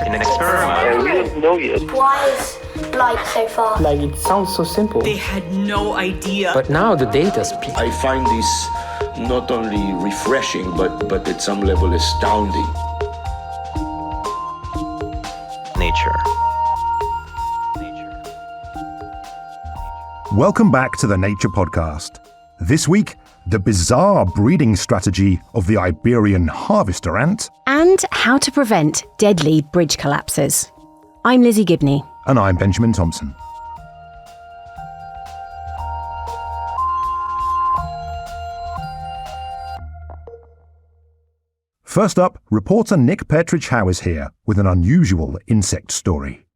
in an experiment. We don't know yet. Why is blight so far? Like, it sounds so simple. They had no idea. But now the data speaks. I find this not only refreshing, but at some level astounding. Nature. Welcome back to the Nature Podcast. This week, the bizarre breeding strategy of the Iberian Harvester Ant. And how to prevent deadly bridge collapses. I'm Lizzie Gibney. And I'm Benjamin Thompson. First up, reporter Nick Petrich-Howe is here with an unusual insect story.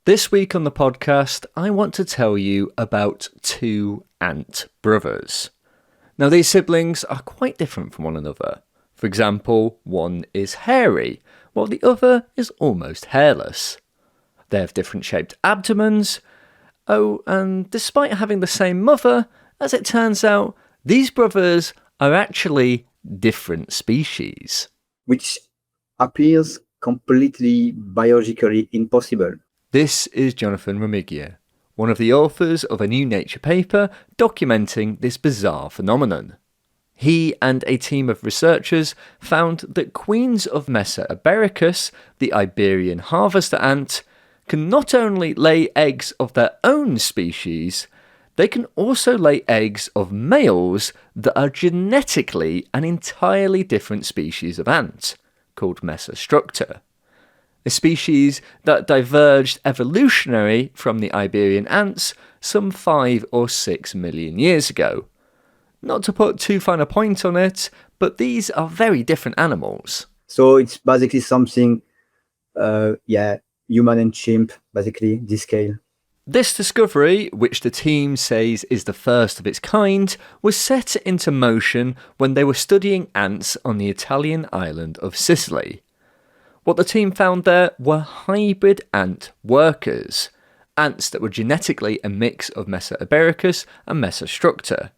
This week on the podcast, I want to tell you about two ant brothers. Now, these siblings are quite different from one another. For example, one is hairy, while the other is almost hairless. They have different shaped abdomens. Oh, and despite having the same mother, as it turns out, these brothers are actually different species. Which appears completely biologically impossible. This is Jonathan Remigio, one of the authors of a new Nature paper documenting this bizarre phenomenon. He and a team of researchers found that queens of Messor ibericus, the Iberian Harvester Ant, can not only lay eggs of their own species, they can also lay eggs of males that are genetically an entirely different species of ant, called Messor structor. A species that diverged evolutionary from the Iberian ants some 5 or 6 million years ago. Not to put too fine a point on it, but these are very different animals. So it's basically something, human and chimp, basically, this scale. This discovery, which the team says is the first of its kind, was set into motion when they were studying ants on the Italian island of Sicily. What the team found there were hybrid ant workers, ants that were genetically a mix of Messor ibericus and Messor structor.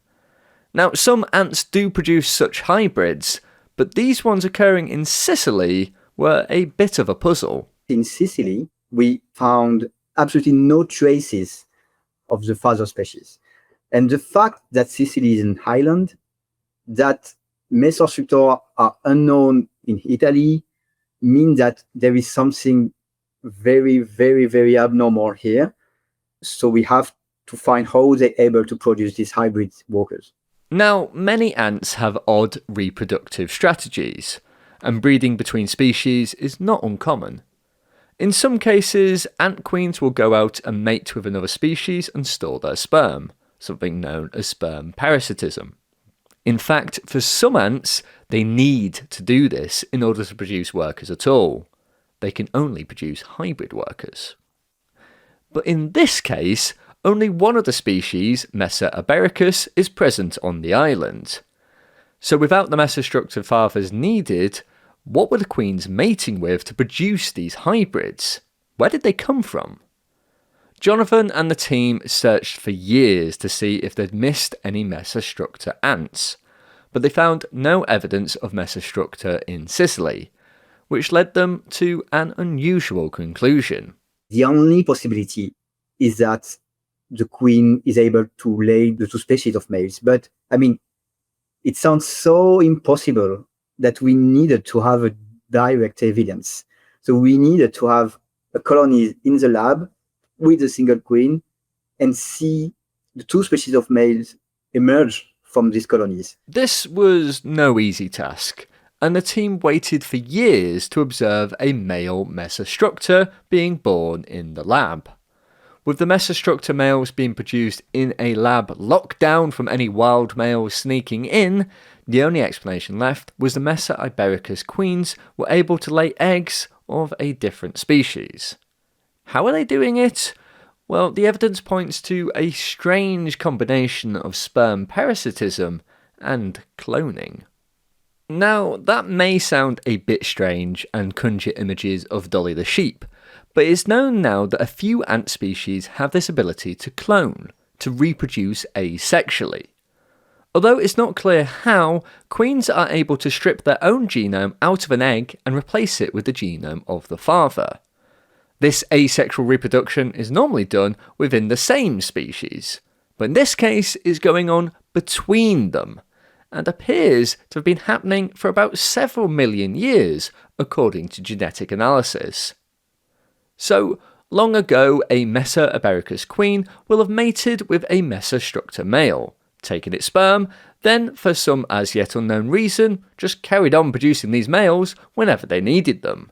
Now, some ants do produce such hybrids, but these ones occurring in Sicily were a bit of a puzzle. In Sicily, we found absolutely no traces of the father species. And the fact that Sicily is an island, that Messor structor are unknown in Italy, means that there is something very, very, very abnormal here. So we have to find how they're able to produce these hybrid workers. Now, many ants have odd reproductive strategies, and breeding between species is not uncommon. In some cases, ant queens will go out and mate with another species and store their sperm, something known as sperm parasitism. In fact, for some ants, they need to do this in order to produce workers at all. They can only produce hybrid workers. But in this case, only one of the species, Messor ibericus, is present on the island. So without the Messor structure fathers needed, what were the queens mating with to produce these hybrids? Where did they come from? Jonathan and the team searched for years to see if they'd missed any Messor structure ants, but they found no evidence of Messor structure in Sicily, which led them to an unusual conclusion. The only possibility is that the queen is able to lay the two species of males. But, it sounds so impossible that we needed to have a direct evidence. So we needed to have a colony in the lab with a single queen and see the two species of males emerge from these colonies. This was no easy task, and the team waited for years to observe a male Messor structure being born in the lab. With the Messor structure males being produced in a lab locked down from any wild males sneaking in, the only explanation left was the Messor ibericus queens were able to lay eggs of a different species. How are they doing it? Well, the evidence points to a strange combination of sperm parasitism and cloning. Now, that may sound a bit strange and conjure images of Dolly the sheep, but it's known now that a few ant species have this ability to clone, to reproduce asexually. Although it's not clear how, queens are able to strip their own genome out of an egg and replace it with the genome of the father. This asexual reproduction is normally done within the same species, but in this case is going on between them, and appears to have been happening for about several million years, according to genetic analysis. So, long ago, a Messor ibericus queen will have mated with a Messor structor male, taken its sperm, then, for some as yet unknown reason, just carried on producing these males whenever they needed them.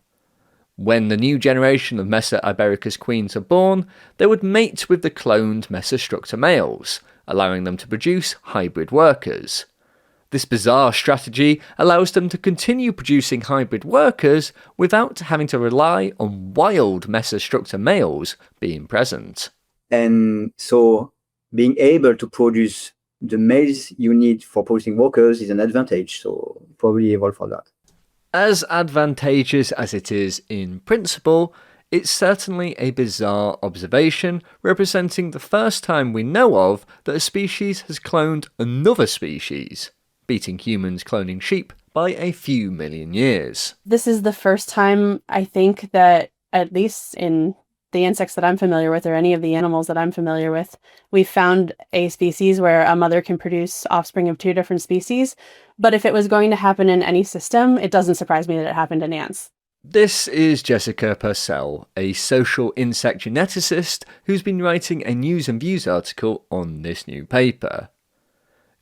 When the new generation of Messor ibericus queens are born, they would mate with the cloned Messor structor males, allowing them to produce hybrid workers. This bizarre strategy allows them to continue producing hybrid workers without having to rely on wild Messor structor males being present. And so being able to produce the males you need for producing workers is an advantage, so probably evolve for that. As advantageous as it is in principle, it's certainly a bizarre observation representing the first time we know of that a species has cloned another species, beating humans cloning sheep by a few million years. This is the first time, I think, that at least in the insects that I'm familiar with, or any of the animals that I'm familiar with, we've found a species where a mother can produce offspring of two different species. But if it was going to happen in any system, it doesn't surprise me that it happened in ants. This is Jessica Purcell, a social insect geneticist who's been writing a News and Views article on this new paper.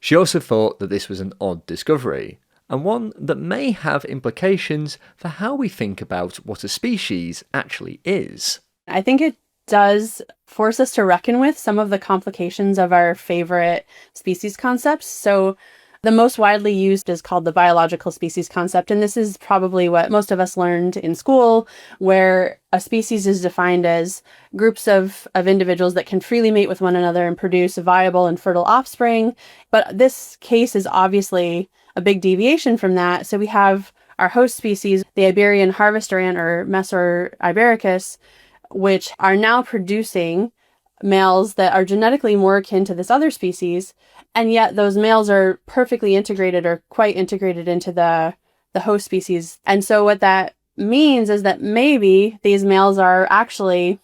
She also thought that this was an odd discovery, and one that may have implications for how we think about what a species actually is. I think it does force us to reckon with some of the complications of our favorite species concepts. So the most widely used is called the biological species concept, and this is probably what most of us learned in school, where a species is defined as groups of individuals that can freely mate with one another and produce viable and fertile offspring. But this case is obviously a big deviation from that. So we have our host species, the Iberian Harvester Ant, or Messor ibericus, which are now producing males that are genetically more akin to this other species, and yet those males are perfectly integrated or quite integrated into the host species. And so what that means is that maybe these males are actually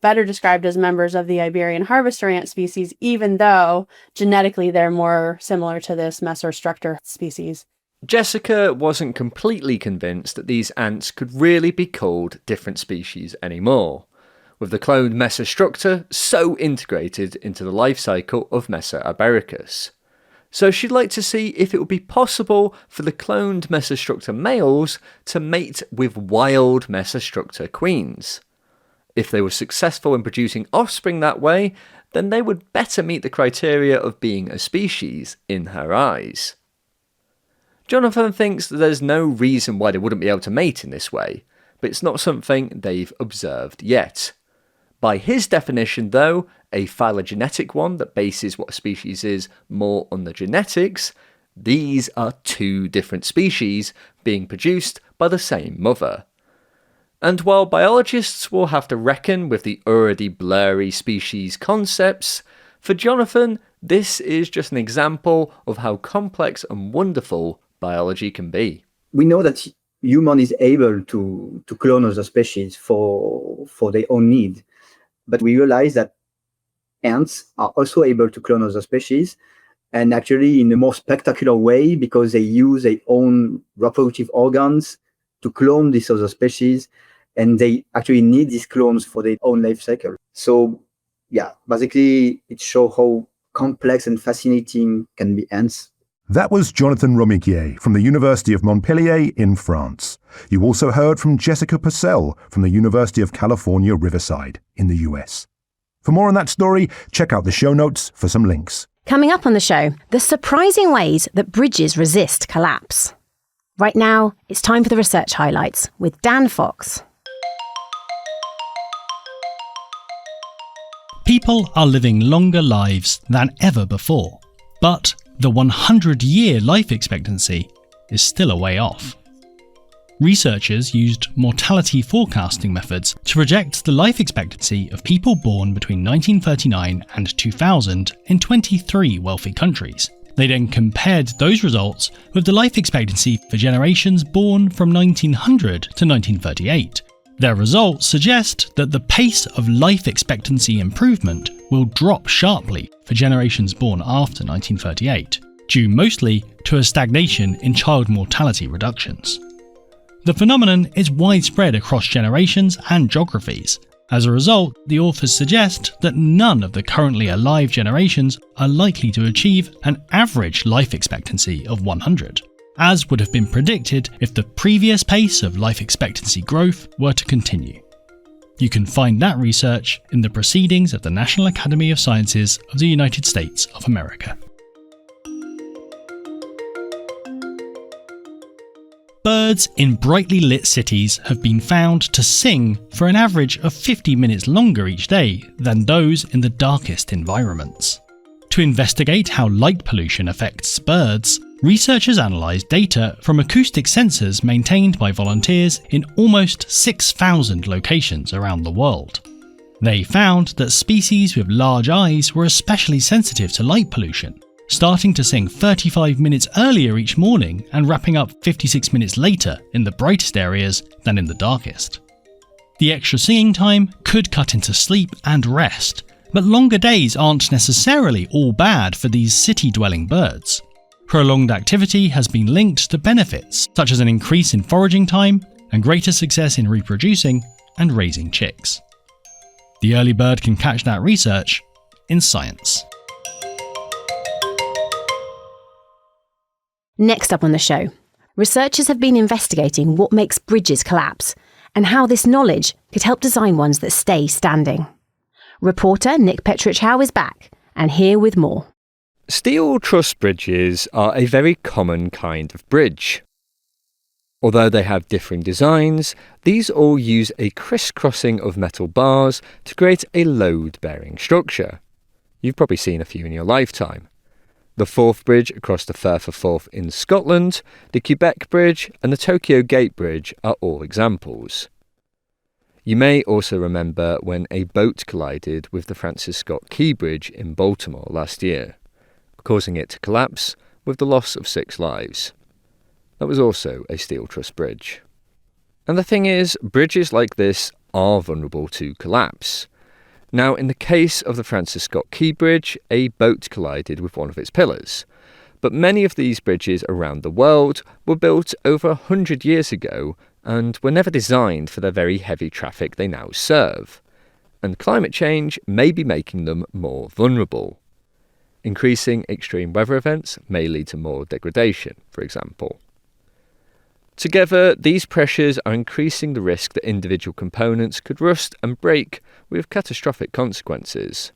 better described as members of the Iberian Harvester Ant species, even though genetically they're more similar to this Messor structor species. Jessica wasn't completely convinced that these ants could really be called different species anymore, with the cloned Messor structor so integrated into the life cycle of Messor ibericus. So she'd like to see if it would be possible for the cloned Messor structor males to mate with wild Messor structor queens. If they were successful in producing offspring that way, then they would better meet the criteria of being a species in her eyes. Jonathan thinks that there's no reason why they wouldn't be able to mate in this way, but it's not something they've observed yet. By his definition, though, a phylogenetic one that bases what a species is more on the genetics, these are two different species being produced by the same mother. And while biologists will have to reckon with the already blurry species concepts, for Jonathan, this is just an example of how complex and wonderful biology can be. We know that human is able to clone other species for their own need. But we realize that ants are also able to clone other species, and actually in a more spectacular way, because they use their own reproductive organs to clone these other species, and they actually need these clones for their own life cycle. So yeah, basically it shows how complex and fascinating can be ants. That was Jonathan Romiguier from the University of Montpellier in France. You also heard from Jessica Purcell from the University of California, Riverside in the US. For more on that story, check out the show notes for some links. Coming up on the show, the surprising ways that bridges resist collapse. Right now, it's time for the research highlights with Dan Fox. People are living longer lives than ever before, but the 100-year life expectancy is still a way off. Researchers used mortality forecasting methods to project the life expectancy of people born between 1939 and 2000 in 23 wealthy countries. They then compared those results with the life expectancy for generations born from 1900 to 1938, Their results suggest that the pace of life expectancy improvement will drop sharply for generations born after 1938, due mostly to a stagnation in child mortality reductions. The phenomenon is widespread across generations and geographies. As a result, the authors suggest that none of the currently alive generations are likely to achieve an average life expectancy of 100, as would have been predicted if the previous pace of life expectancy growth were to continue. You can find that research in the Proceedings of the National Academy of Sciences of the United States of America. Birds in brightly lit cities have been found to sing for an average of 50 minutes longer each day than those in the darkest environments. To investigate how light pollution affects birds, researchers analysed data from acoustic sensors maintained by volunteers in almost 6,000 locations around the world. They found that species with large eyes were especially sensitive to light pollution, starting to sing 35 minutes earlier each morning and wrapping up 56 minutes later in the brightest areas than in the darkest. The extra singing time could cut into sleep and rest, but longer days aren't necessarily all bad for these city-dwelling birds. Prolonged activity has been linked to benefits such as an increase in foraging time and greater success in reproducing and raising chicks. The early bird can catch that research in Science. Next up on the show, researchers have been investigating what makes bridges collapse and how this knowledge could help design ones that stay standing. Reporter Nick Petrichow is back, and here with more. Steel truss bridges are a very common kind of bridge. Although they have differing designs, these all use a crisscrossing of metal bars to create a load-bearing structure. You've probably seen a few in your lifetime. The Forth Bridge across the Firth of Forth in Scotland, the Quebec Bridge and the Tokyo Gate Bridge are all examples. You may also remember when a boat collided with the Francis Scott Key Bridge in Baltimore last year, causing it to collapse with the loss of 6 lives. That was also a steel truss bridge. And the thing is, bridges like this are vulnerable to collapse. Now, in the case of the Francis Scott Key Bridge, a boat collided with one of its pillars. But many of these bridges around the world were built over 100 years ago and were never designed for the very heavy traffic they now serve. And climate change may be making them more vulnerable. Increasing extreme weather events may lead to more degradation, for example. Together, these pressures are increasing the risk that individual components could rust and break with catastrophic consequences.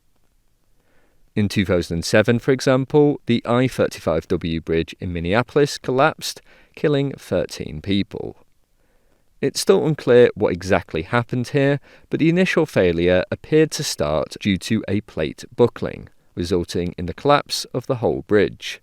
In 2007, for example, the I-35W bridge in Minneapolis collapsed, killing 13 people. It's still unclear what exactly happened here, but the initial failure appeared to start due to a plate buckling, resulting in the collapse of the whole bridge.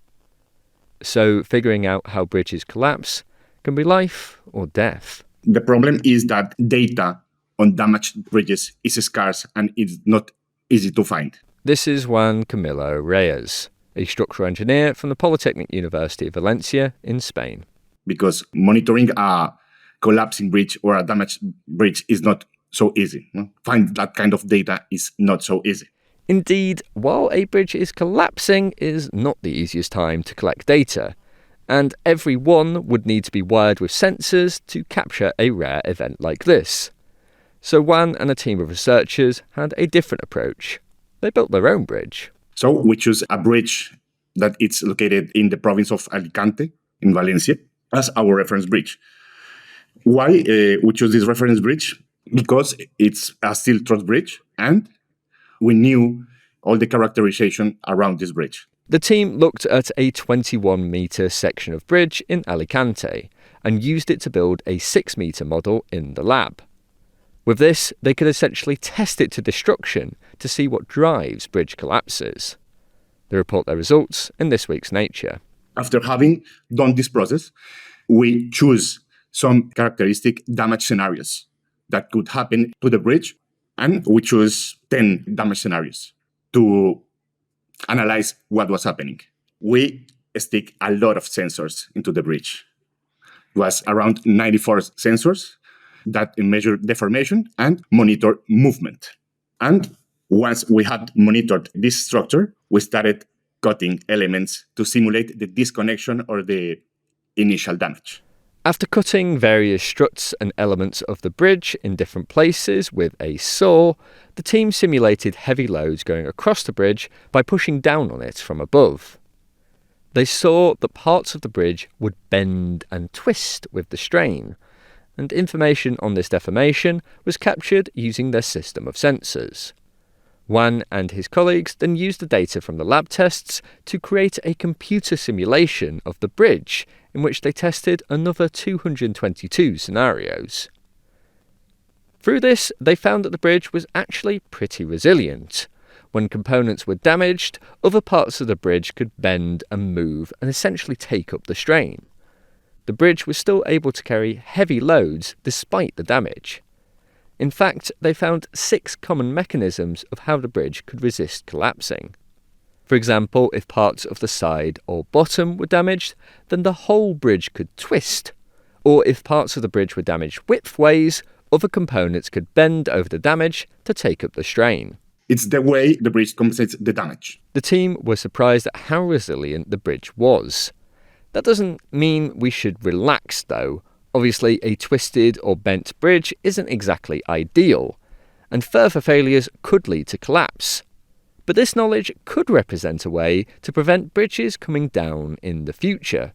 So, figuring out how bridges collapse can be life or death. The problem is that data on damaged bridges is scarce and it's not easy to find. This is Juan Camilo Reyes, a structural engineer from the Polytechnic University of Valencia in Spain. Because monitoring a collapsing bridge or a damaged bridge is not so easy. Find that kind of data is not so easy. Indeed, while a bridge is collapsing is not the easiest time to collect data, and every one would need to be wired with sensors to capture a rare event like this. So Juan and a team of researchers had a different approach. They built their own bridge. So we choose a bridge that is located in the province of Alicante, in Valencia, as our reference bridge. Why we choose this reference bridge? Because it's a steel truss bridge, and we knew all the characterization around this bridge. The team looked at a 21-metre section of bridge in Alicante and used it to build a 6-metre model in the lab. With this, they could essentially test it to destruction to see what drives bridge collapses. They report their results in this week's Nature. After having done this process, we choose some characteristic damage scenarios that could happen to the bridge, and we choose 10 damage scenarios to analyze what was happening. We stick a lot of sensors into the bridge. It was around 94 sensors that measure deformation and monitor movement. And once we had monitored this structure, we started cutting elements to simulate the disconnection or the initial damage. After cutting various struts and elements of the bridge in different places with a saw, the team simulated heavy loads going across the bridge by pushing down on it from above. They saw that parts of the bridge would bend and twist with the strain, and information on this deformation was captured using their system of sensors. Juan and his colleagues then used the data from the lab tests to create a computer simulation of the bridge, in which they tested another 222 scenarios. Through this, they found that the bridge was actually pretty resilient. When components were damaged, other parts of the bridge could bend and move and essentially take up the strain. The bridge was still able to carry heavy loads despite the damage. In fact, they found 6 common mechanisms of how the bridge could resist collapsing. For example, if parts of the side or bottom were damaged, then the whole bridge could twist. Or if parts of the bridge were damaged widthways, other components could bend over the damage to take up the strain. It's the way the bridge compensates the damage. The team were surprised at how resilient the bridge was. That doesn't mean we should relax, though. Obviously, a twisted or bent bridge isn't exactly ideal, and further failures could lead to collapse. But this knowledge could represent a way to prevent bridges coming down in the future.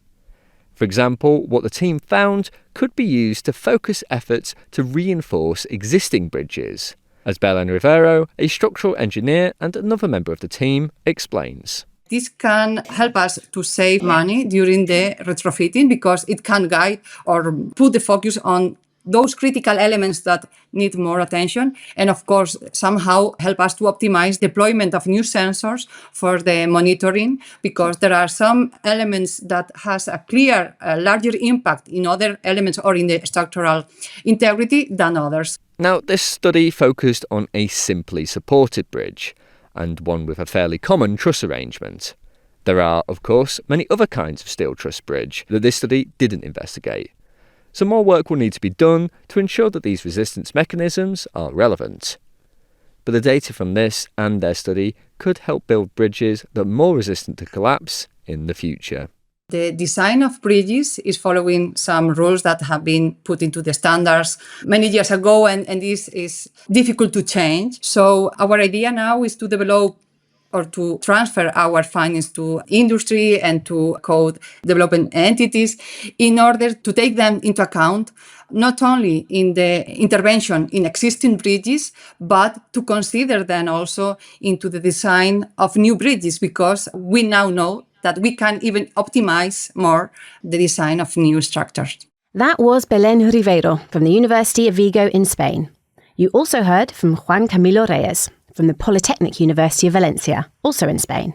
For example, what the team found could be used to focus efforts to reinforce existing bridges, as Belén Rivero, a structural engineer and another member of the team, explains. This can help us to save money during the retrofitting because it can guide or put the focus on those critical elements that need more attention, and of course somehow help us to optimize deployment of new sensors for the monitoring, because there are some elements that has a clear larger impact in other elements or in the structural integrity than others. Now, this study focused on a simply supported bridge, and one with a fairly common truss arrangement. There are, of course, many other kinds of steel truss bridge that this study didn't investigate. Some more work will need to be done to ensure that these resistance mechanisms are relevant. But the data from this and their study could help build bridges that are more resistant to collapse in the future. The design of bridges is following some rules that have been put into the standards many years ago, and this is difficult to change. So our idea now is to develop or to transfer our findings to industry and to code development entities in order to take them into account, not only in the intervention in existing bridges, but to consider them also into the design of new bridges, because we now know that we can even optimize more the design of new structures. That was Belén Rivero from the University of Vigo in Spain. You also heard from Juan Camilo Reyes from the Polytechnic University of Valencia, also in Spain.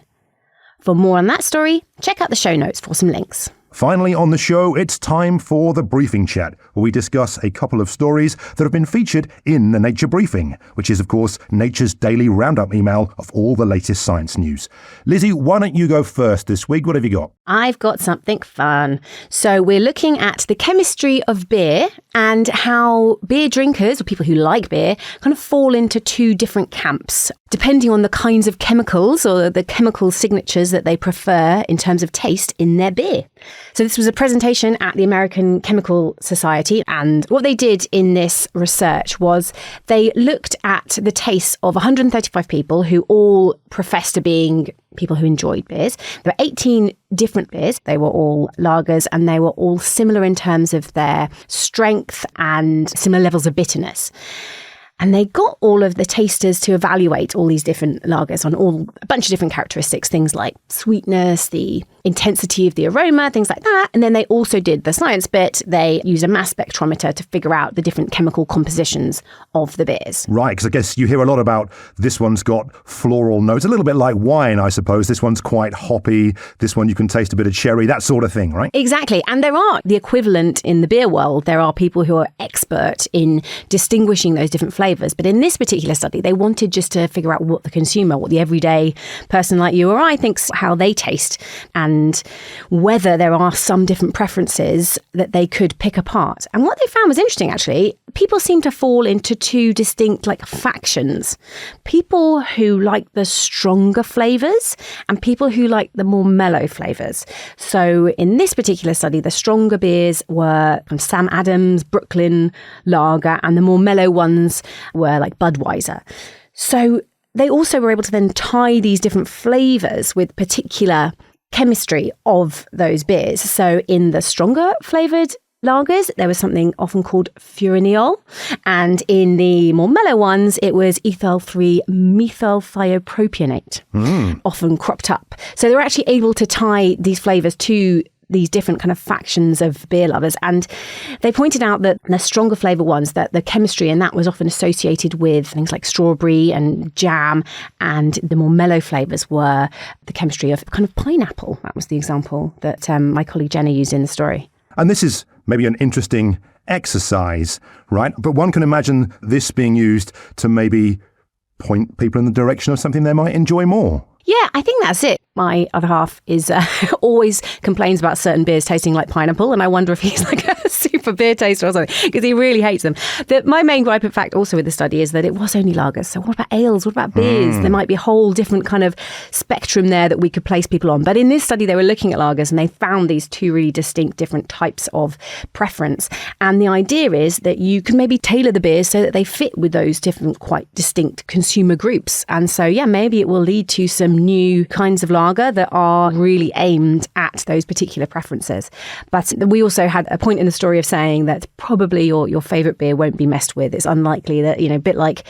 For more on that story, check out the show notes for some links. Finally on the show, it's time for the Briefing Chat, where we discuss a couple of stories that have been featured in the Nature Briefing, which is, of course, Nature's daily roundup email of all the latest science news. Lizzie, why don't you go first this week? What have you got? I've got something fun. So we're looking at the chemistry of beer and how beer drinkers, or people who like beer, kind of fall into 2 different camps, depending on the kinds of chemicals or the chemical signatures that they prefer in terms of taste in their beer. So this was a presentation at the American Chemical Society, and what they did in this research was they looked at the tastes of 135 people who all professed to being people who enjoyed beers. There were 18 different beers. They were all lagers, and they were all similar in terms of their strength and similar levels of bitterness. And they got all of the tasters to evaluate all these different lagers on a bunch of different characteristics, things like sweetness, the intensity of the aroma, things like that. And then they also did the science bit. They use a mass spectrometer to figure out the different chemical compositions of the beers. Right, because I guess you hear a lot about this one's got floral notes, a little bit like wine, I suppose. This one's quite hoppy. This one you can taste a bit of cherry, that sort of thing, right? Exactly. And there are the equivalent in the beer world. There are people who are experts expert in distinguishing those different flavours. But in this particular study, they wanted just to figure out what the consumer, what the everyday person like you or I thinks, how they taste, and whether there are some different preferences that they could pick apart. And what they found was interesting, actually. People seem to fall into two distinct factions. People who like the stronger flavours and people who like the more mellow flavours. So in this particular study, the stronger beers were from Sam Adams, Brooklyn Lager, and the more mellow ones were like Budweiser. So they also were able to then tie these different flavours with particular chemistry of those beers. So in the stronger flavoured lagers, there was something often called furaniol, and in the more mellow ones, it was ethyl-3 methylthiopropionate, often cropped up. So they were actually able to tie these flavours to these different kind of factions of beer lovers. And they pointed out that the stronger flavour ones, that the chemistry in that was often associated with things like strawberry and jam, and the more mellow flavours were the chemistry of kind of pineapple. That was the example that my colleague Jenna used in the story. And this is maybe an interesting exercise, right? But one can imagine this being used to maybe point people in the direction of something they might enjoy more. Yeah, I think that's it. My other half is always complains about certain beers tasting like pineapple, and I wonder if he's like a super beer taster or something, because he really hates them. My main gripe, in fact, also with the study is that it was only lagers. So what about ales? What about beers? There might be a whole different kind of spectrum there that we could place people on. But in this study, they were looking at lagers and they found these two really distinct different types of preference. And the idea is that you can maybe tailor the beers so that they fit with those different, quite distinct consumer groups. And so, yeah, maybe it will lead to some new kinds of lager that are really aimed at those particular preferences. But we also had a point in the story of saying that probably your favourite beer won't be messed with. It's unlikely that, a bit like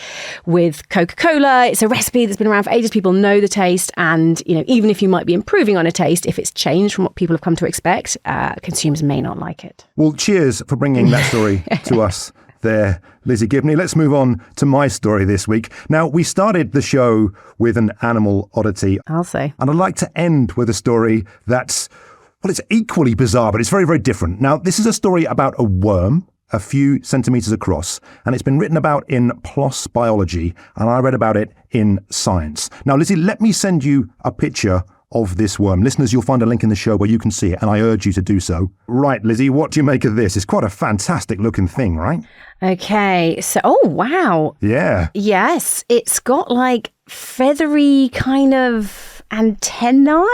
with Coca-Cola, it's a recipe that's been around for ages. People know the taste. And, even if you might be improving on a taste, if it's changed from what people have come to expect, consumers may not like it. Well, cheers for bringing that story to us there, Lizzie Gibney. Let's move on to my story this week. Now, we started the show with an animal oddity. I'll say. And I'd like to end with a story that's, it's equally bizarre, but it's very, very different. Now, this is a story about a worm a few centimetres across, and it's been written about in PLOS Biology, and I read about it in Science. Now, Lizzie, let me send you a picture of this worm. Listeners, you'll find a link in the show where you can see it, and I urge you to do so. Right, Lizzie, what do you make of this? It's quite a fantastic looking thing, right? Okay, so, oh, wow. Yeah. Yes, it's got feathery kind of antennae?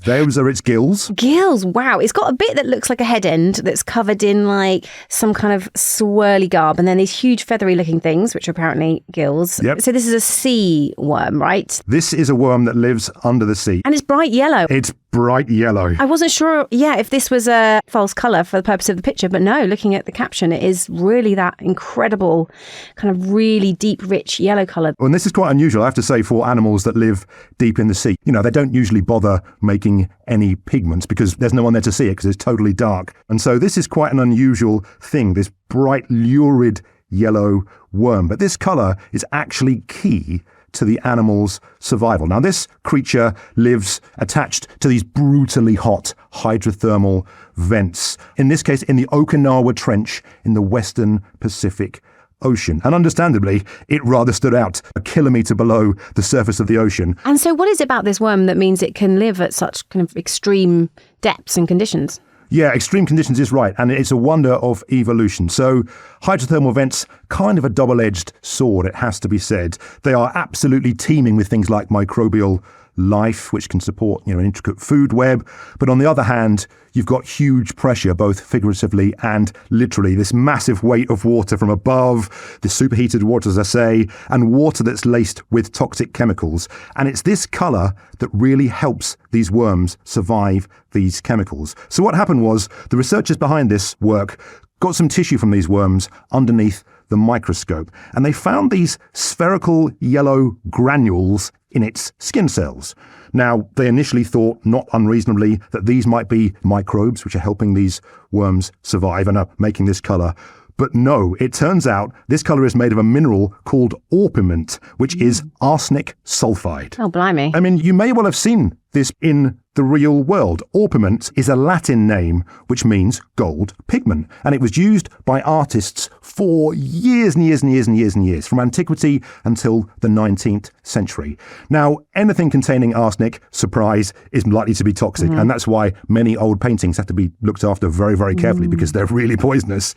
Those are its gills. Gills, wow. It's got a bit that looks like a head end that's covered in some kind of swirly garb, and then these huge feathery looking things, which are apparently gills. Yep. So this is a sea worm, right? This is a worm that lives under the sea. And it's bright yellow. It's bright yellow. I wasn't sure, if this was a false colour for the purpose of the picture, but no, looking at the caption, it is really that incredible kind of really deep, rich yellow colour. Well, and this is quite unusual, I have to say, for animals that live deep in the sea. They don't usually bother making any pigments because there's no one there to see it because it's totally dark. And so this is quite an unusual thing, this bright, lurid yellow worm. But this colour is actually key to the animal's survival. Now, this creature lives attached to these brutally hot hydrothermal vents, in this case in the Okinawa Trench in the Western Pacific Ocean. And understandably, it rather stood out a kilometre below the surface of the ocean. And so what is it about this worm that means it can live at such kind of extreme depths and conditions? Yeah, extreme conditions is right, and it's a wonder of evolution. So hydrothermal vents, kind of a double-edged sword, it has to be said. They are absolutely teeming with things like microbial life, which can support, an intricate food web. But on the other hand, you've got huge pressure, both figuratively and literally, this massive weight of water from above, the superheated water, as I say, and water that's laced with toxic chemicals. And it's this colour that really helps these worms survive these chemicals. So what happened was the researchers behind this work got some tissue from these worms underneath the microscope, and they found these spherical yellow granules in its skin cells. Now, they initially thought, not unreasonably, that these might be microbes which are helping these worms survive and are making this colour. But no, it turns out this colour is made of a mineral called orpiment, which is arsenic sulfide. Oh, blimey. I mean, you may well have seen this in the real world. Orpiment is a Latin name which means gold pigment, and it was used by artists for years and years and years and years and years, from antiquity until the 19th century. Now, anything containing arsenic, surprise, is likely to be toxic, and that's why many old paintings have to be looked after very, very carefully because they're really poisonous.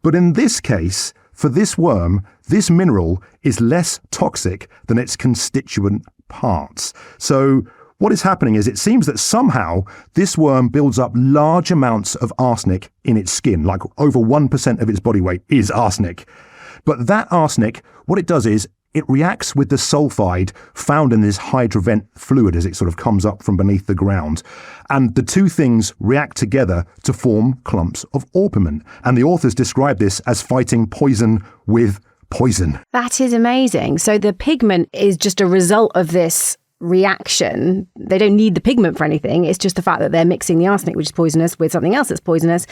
But in this case, for this worm, this mineral is less toxic than its constituent parts. So what is happening is it seems that somehow this worm builds up large amounts of arsenic in its skin, like over 1% of its body weight is arsenic. But that arsenic, what it does is it reacts with the sulfide found in this hydrovent fluid as it sort of comes up from beneath the ground. And the two things react together to form clumps of orpiment. And the authors describe this as fighting poison with poison. That is amazing. So the pigment is just a result of this reaction. They don't need the pigment for anything. It's just the fact that they're mixing the arsenic, which is poisonous, with something else that's poisonous,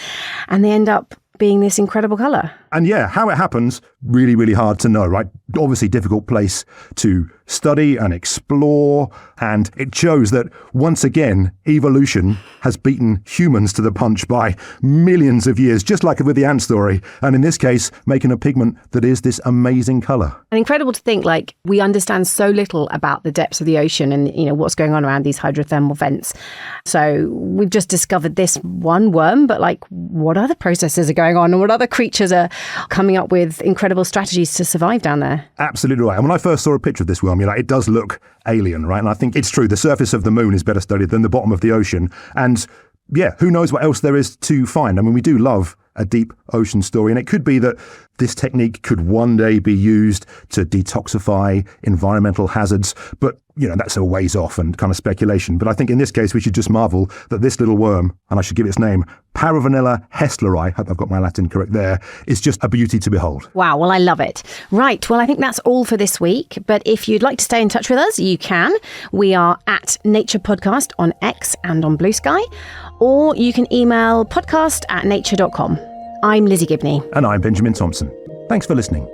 and they end up being this incredible colour. And yeah, how it happens, really, really hard to know, right? Obviously difficult place to study and explore. And it shows that once again, evolution has beaten humans to the punch by millions of years, just like with the ant story. And in this case, making a pigment that is this amazing colour. And incredible to think, like, we understand so little about the depths of the ocean and, you know, what's going on around these hydrothermal vents. So we've just discovered this one worm, but like, what other processes are going on and what other creatures are coming up with incredible strategies to survive down there? Absolutely right. And when I first saw a picture of this worm, you're like, it does look alien, right? And I think it's true. The surface of the moon is better studied than the bottom of the ocean. And yeah, who knows what else there is to find? I mean, we do love a deep ocean story, and it could be that this technique could one day be used to detoxify environmental hazards, but you know, that's a ways off and kind of speculation. But I think in this case, we should just marvel that this little worm, and I should give its name, Paravanella hessleri, hope I've got my Latin correct there, is just a beauty to behold. Wow, well, I love it. Right, well, I think that's all for this week. But if you'd like to stay in touch with us, you can. We are at Nature Podcast on X and on Blue Sky, or you can email podcast@nature.com. I'm Lizzie Gibney. And I'm Benjamin Thompson. Thanks for listening.